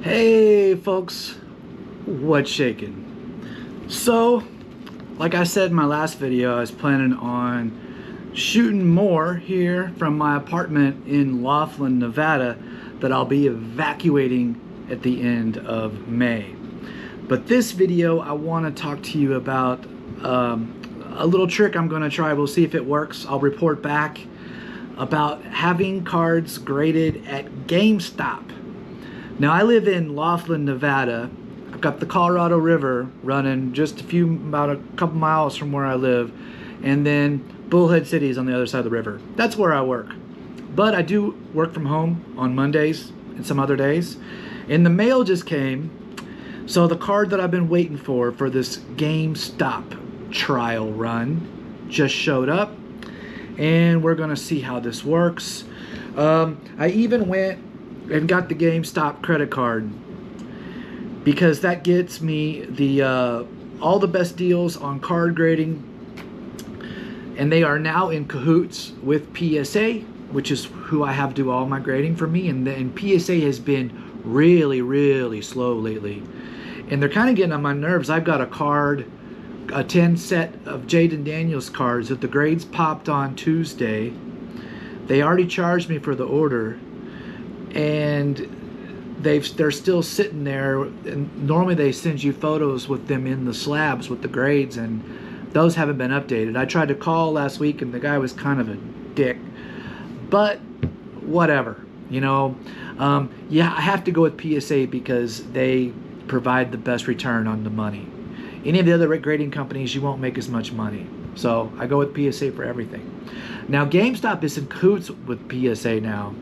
Hey folks, what's shaking? So, like I said in my last video, I was planning on shooting more here from my apartment in Laughlin, Nevada that I'll be evacuating at the end of May. But this video, I want to talk to you about a little trick I'm going to try. We'll see if it works. I'll report back about having cards graded at GameStop. Now I live in Laughlin, Nevada. I've got the Colorado River running just about a couple miles from where I live, and then Bullhead City is on the other side of the river. That's where I work. But I do work from home on Mondays and some other days. And the mail just came, so the card that I've been waiting for this GameStop trial run just showed up, and we're gonna see how this works. I even went and got the GameStop credit card because that gets me the all the best deals on card grading, and they are now in cahoots with PSA, which is who I have do all my grading for me, and PSA has been really slow lately, and they're kind of getting on my nerves. I've got a 10 set of Jaden Daniels cards that the grades popped on Tuesday. They already charged me for the order, and they're still sitting there, and normally they send you photos with them in the slabs with the grades, and those haven't been updated. I tried to call last week and the guy was kind of a dick, but whatever, you know. Yeah, I have to go with PSA because they provide the best return on the money. Any of the other grading companies, you won't make as much money, so I go with PSA for everything. Now GameStop is in cahoots with PSA now,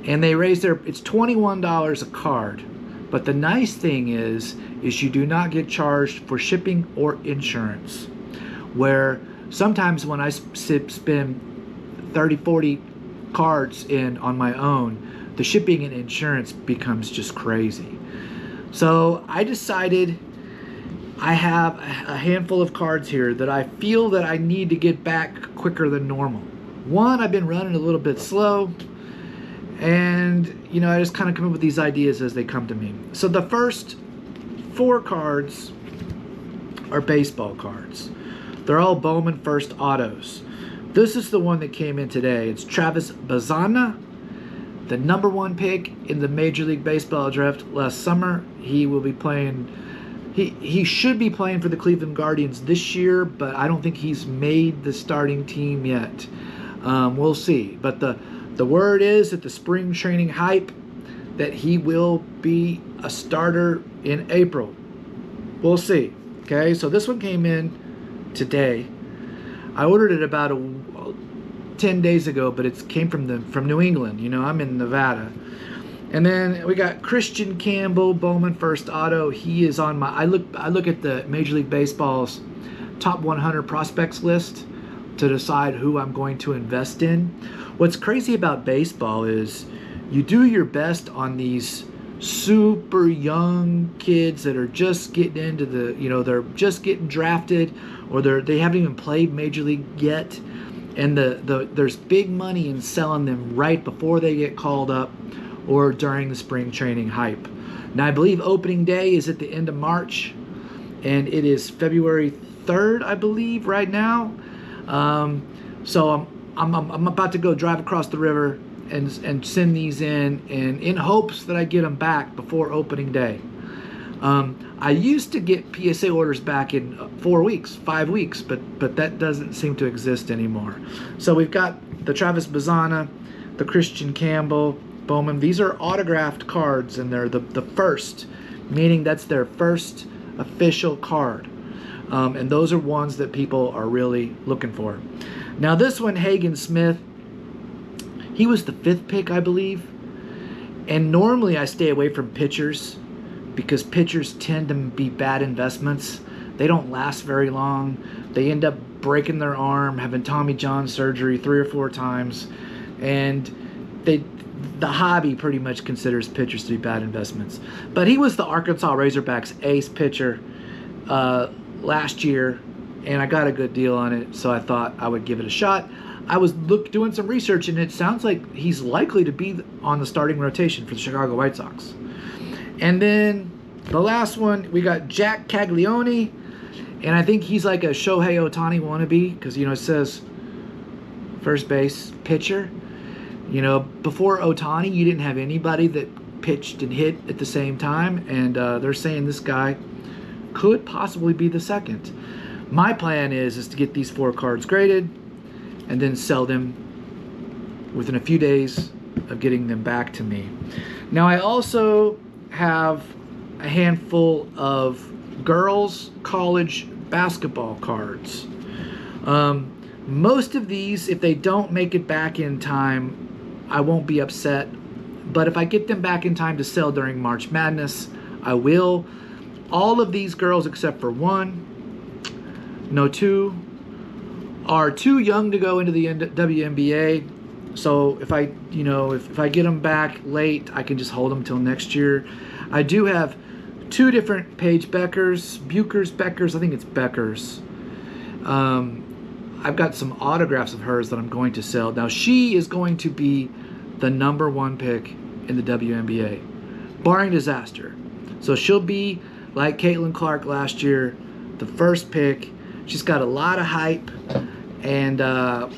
and they raised it's $21 a card. But the nice thing is you do not get charged for shipping or insurance, where sometimes when I spend 30, 40 cards in on my own, the shipping and insurance becomes just crazy. So I decided I have a handful of cards here that I feel that I need to get back quicker than normal. One, I've been running a little bit slow, and you know, I just kind of come up with these ideas as they come to me. So the first 4 cards are baseball cards. They're all Bowman First Autos. This is the one that came in today. It's Travis Bazana, the #1 pick in the Major League Baseball draft last summer. He will be playing, he should be playing for the Cleveland Guardians this year, but I don't think he's made the starting team yet. We'll see. But the word is at the spring training hype that he will be a starter in April. We'll see. Okay, so this one came in today. I ordered it about 10 days ago, but it came from New England. You know, I'm in Nevada. And then we got Christian Campbell, Bowman First Auto. He is on my, I look at the Major League Baseball's top 100 prospects list to decide who I'm going to invest in. What's crazy about baseball is you do your best on these super young kids that are just getting into the, you know, they're just getting drafted, or they haven't even played Major League yet, and there's big money in selling them right before they get called up or during the spring training hype. Now I believe opening day is at the end of March, and it is February 3rd, I believe, right now. So I'm about to go drive across the river and send these in hopes that I get them back before opening day. I used to get PSA orders back in 4 weeks, 5 weeks, but that doesn't seem to exist anymore. So we've got the Travis Bazana, the Christian Campbell, Bowman. These are autographed cards, and they're the first, meaning that's their first official card. And those are ones that people are really looking for. Now this one, Hagen Smith, he was the 5th pick, I believe. And normally I stay away from pitchers because pitchers tend to be bad investments. They don't last very long. They end up breaking their arm, having Tommy John surgery 3 or 4 times. And the hobby pretty much considers pitchers to be bad investments. But he was the Arkansas Razorbacks ace pitcher last year, and I got a good deal on it, so I thought I would give it a shot. I was doing some research, and it sounds like he's likely to be on the starting rotation for the Chicago White Sox. And then the last one, we got Jack Caglione. And I think he's like a Shohei Ohtani wannabe, because, you know, it says first base pitcher. You know, before Ohtani, you didn't have anybody that pitched and hit at the same time. And they're saying this guy could possibly be the second. My plan is to get these 4 cards graded and then sell them within a few days of getting them back to me. Now, I also have a handful of girls college basketball cards. Most of these, if they don't make it back in time, I won't be upset. But if I get them back in time to sell during March Madness, I will. All of these girls except for one, no, 2, are too young to go into the WNBA. So if I, you know, if I get them back late, I can just hold them till next year. I do have 2 different Paige Beckers, I think it's Beckers. I've got some autographs of hers that I'm going to sell. Now, she is going to be the #1 pick in the WNBA, barring disaster. So she'll be like Caitlin Clark last year, the first pick. She's got a lot of hype, and I've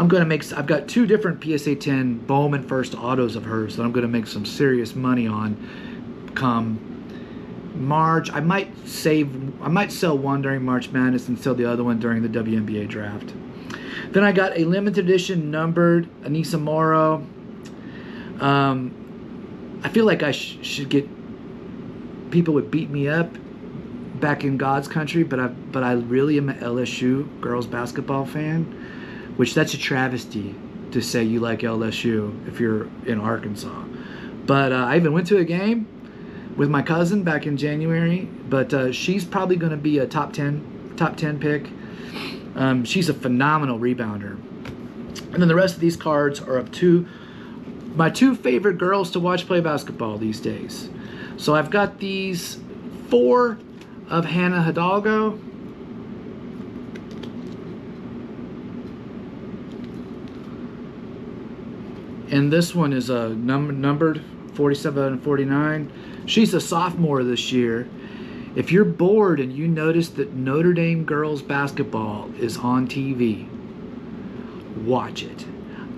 got 2 different PSA 10 Bowman first autos of hers that I'm gonna make some serious money on come March. I might sell one during March Madness and sell the other one during the WNBA draft. Then I got a limited edition numbered Anissa Morrow. I feel like I should get, people would beat me up back in God's country, but I really am an LSU girls basketball fan, which that's a travesty to say you like LSU if you're in Arkansas. But I even went to a game with my cousin back in January, but she's probably going to be a top 10 pick. She's a phenomenal rebounder. And then the rest of these cards are up to my 2 favorite girls to watch play basketball these days. So I've got these 4 of Hannah Hidalgo. And this one is numbered 47 and 49. She's a sophomore this year. If you're bored and you notice that Notre Dame girls basketball is on TV, watch it.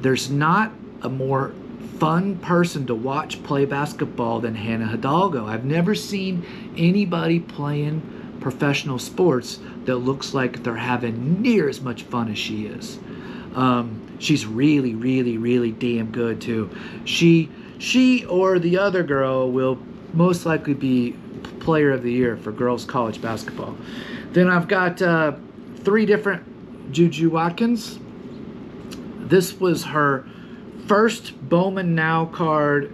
There's not a more fun person to watch play basketball than Hannah Hidalgo. I've never seen anybody playing professional sports that looks like they're having near as much fun as she is. She's really, really, really damn good too. She or the other girl will most likely be player of the year for girls college basketball. Then I've got 3 different Juju Watkins. This was her first Bowman Now card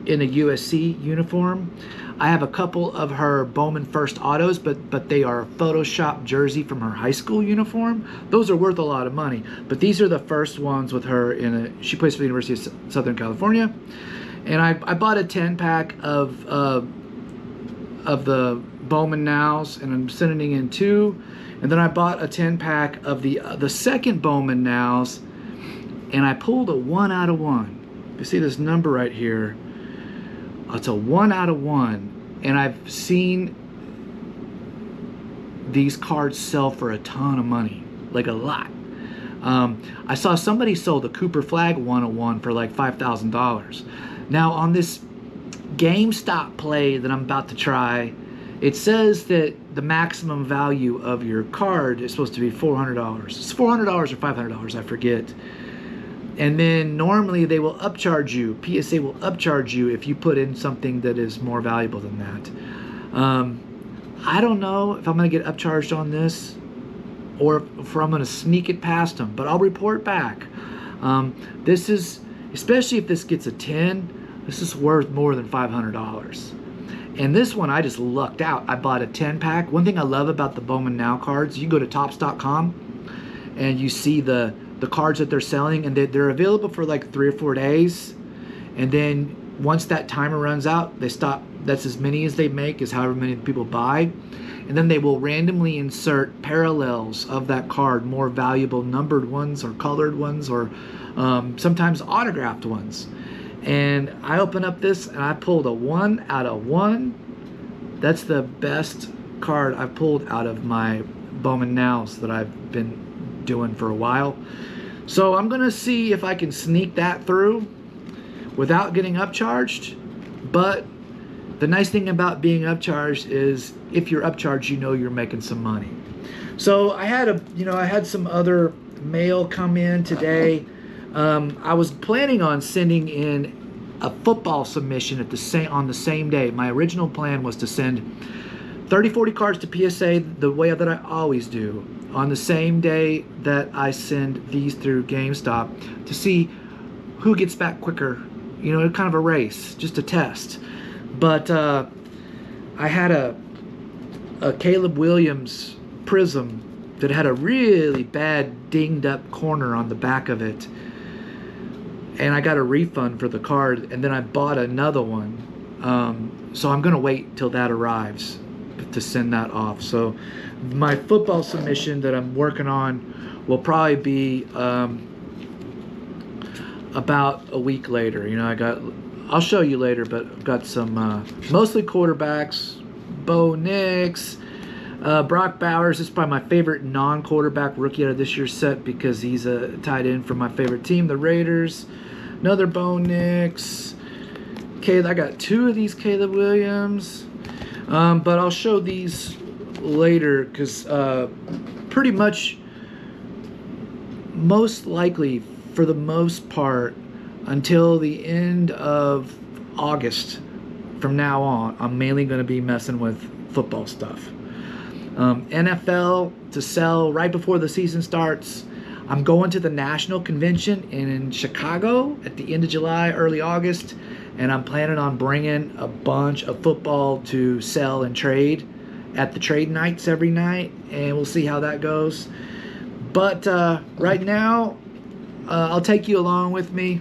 in a USC uniform. I have a couple of her Bowman First autos, but they are a Photoshop jersey from her high school uniform. Those are worth a lot of money, but these are the first ones with her she plays for the University of Southern California. And I bought a 10-pack of the Bowman Nows, and I'm sending in 2. And then I bought a 10-pack of the second Bowman Nows, and I pulled a 1 out of 1. You see this number right here? It's a 1 out of 1, and I've seen these cards sell for a ton of money, like a lot. I saw somebody sold a Cooper Flag 101 for like $5,000. Now on this GameStop play that I'm about to try, it says that the maximum value of your card is supposed to be $400. It's $400 or $500, I forget. And then normally they will upcharge you. PSA will upcharge you if you put in something that is more valuable than that. I don't know if I'm going to get upcharged on this or if I'm going to sneak it past them, but I'll report back. This is, especially if this gets a 10, this is worth more than $500. And this one, I just lucked out. I bought a 10-pack. One thing I love about the Bowman Now cards, you can go to Topps.com and you see the cards that they're selling, and they're available for like 3 or 4 days, and then once that timer runs out, they stop. That's as many as they make, is however many people buy, and then they will randomly insert parallels of that card, more valuable numbered ones or colored ones or sometimes autographed ones. And I opened up this and I pulled a 1 out of 1. That's the best card I've pulled out of my Bowman Nows that I've been doing for a while. So I'm gonna see if I can sneak that through without getting upcharged. But the nice thing about being upcharged is if you're upcharged, you know you're making some money. So I had I had some other mail come in today. I was planning on sending in a football submission on the same day. My original plan was to send 30-40 cards to PSA the way that I always do, on the same day that I send these through GameStop, to see who gets back quicker. You know, kind of a race, just a test. But I had a Caleb Williams Prism that had a really bad dinged up corner on the back of it, and I got a refund for the card, and then I bought another one. So I'm gonna wait till that arrives to send that off. So my football submission that I'm working on will probably be about a week later. You know, I'll show you later, but I've got some mostly quarterbacks. Bo Nix, Brock Bowers is probably my favorite non-quarterback rookie out of this year's set because he's a tight end for my favorite team, the Raiders. Another Bo Nix. Okay, I got 2 of these Caleb Williams, but I'll show these later because pretty much, most likely, for the most part, until the end of August from now on, I'm mainly going to be messing with football stuff. NFL to sell right before the season starts. I'm going to the National Convention in Chicago at the end of July, early August, and I'm planning on bringing a bunch of football to sell and trade at the trade nights every night, and we'll see how that goes. But right now, I'll take you along with me.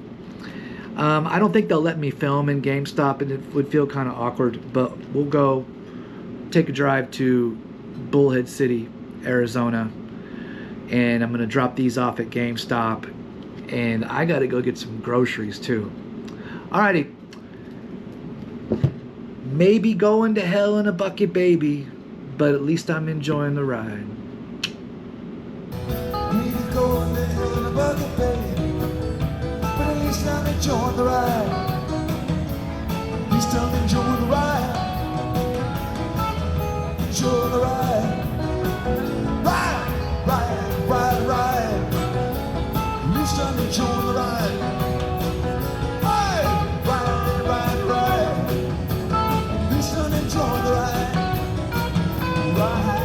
I don't think they'll let me film in GameStop, and it would feel kind of awkward, but we'll go take a drive to Bullhead City, Arizona, and I'm gonna drop these off at GameStop, and I gotta go get some groceries too. Alrighty, maybe going to hell in a bucket, baby, but at least I'm enjoying the ride. Maybe going to hell in a bucket, baby, but at least I'm enjoying the ride. At least I'm enjoying the ride. Enjoying the ride. Ride. At least I'm enjoying the ride. Ride. At least I'm enjoying the ride. Ride.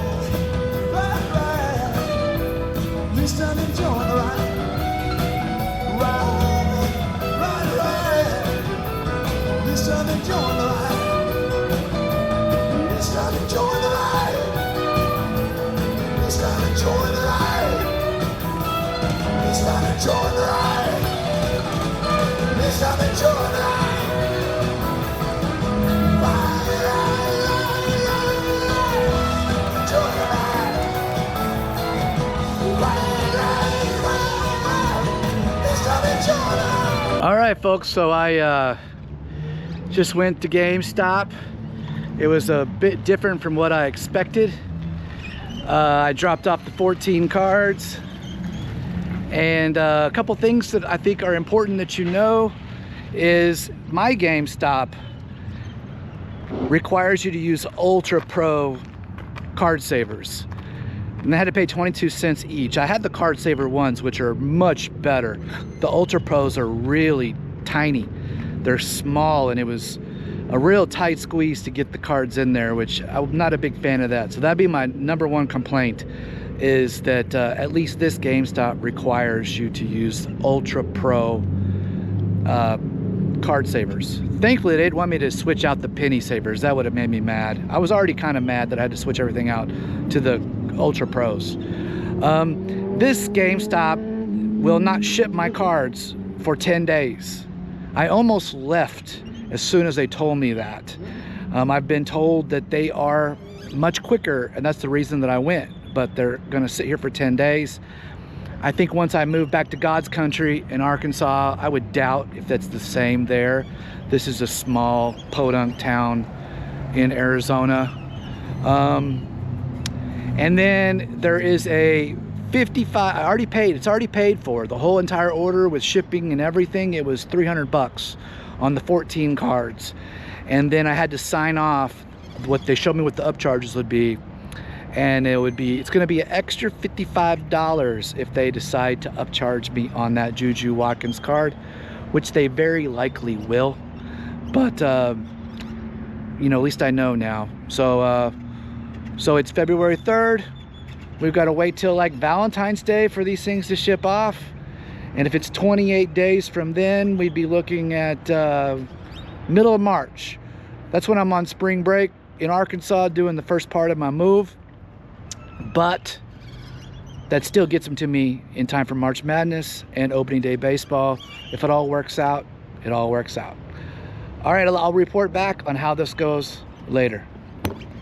At least I'm enjoying the ride. Ride. At least I'm enjoying the ride. At least I'm enjoying the ride. At least I'm enjoying the ride. At least I'm enjoying the ride. At least I'm enjoying the ride. Enjoy the ride. At least I'm enjoying the ride. All right, folks, so I just went to GameStop. It was a bit different from what I expected. I dropped off the 14 cards, and a couple things that I think are important that you know is my GameStop requires you to use Ultra Pro card savers, and I had to pay 22 cents each. I had the card saver ones, which are much better. The Ultra Pros are really tiny. They're small, and it was a real tight squeeze to get the cards in there, which I'm not a big fan of that. So that'd be my #1 complaint, is that at least this GameStop requires you to use Ultra Pro card savers. Thankfully, they'd want me to switch out the penny savers. That would have made me mad. I was already kind of mad that I had to switch everything out to the Ultra Pros. This GameStop will not ship my cards for 10 days. I almost left as soon as they told me that. I've been told that they are much quicker, and that's the reason that I went, but they're gonna sit here for 10 days. I think once I move back to God's country in Arkansas, I would doubt if that's the same there. This is a small podunk town in Arizona. And then there is a 55, I already paid, it's already paid for. The whole entire order with shipping and everything, it was 300 bucks on the 14 cards. And then I had to sign off what they showed me what the upcharges would be. And it's gonna be an extra $55 if they decide to upcharge me on that Juju Watkins card, which they very likely will. But, you know, at least I know now. So it's February 3rd. We've got to wait till like Valentine's Day for these things to ship off. And if it's 28 days from then, we'd be looking at middle of March. That's when I'm on spring break in Arkansas doing the first part of my move. But that still gets them to me in time for March Madness and opening day baseball. If it all works out, it all works out. All right, I'll report back on how this goes later.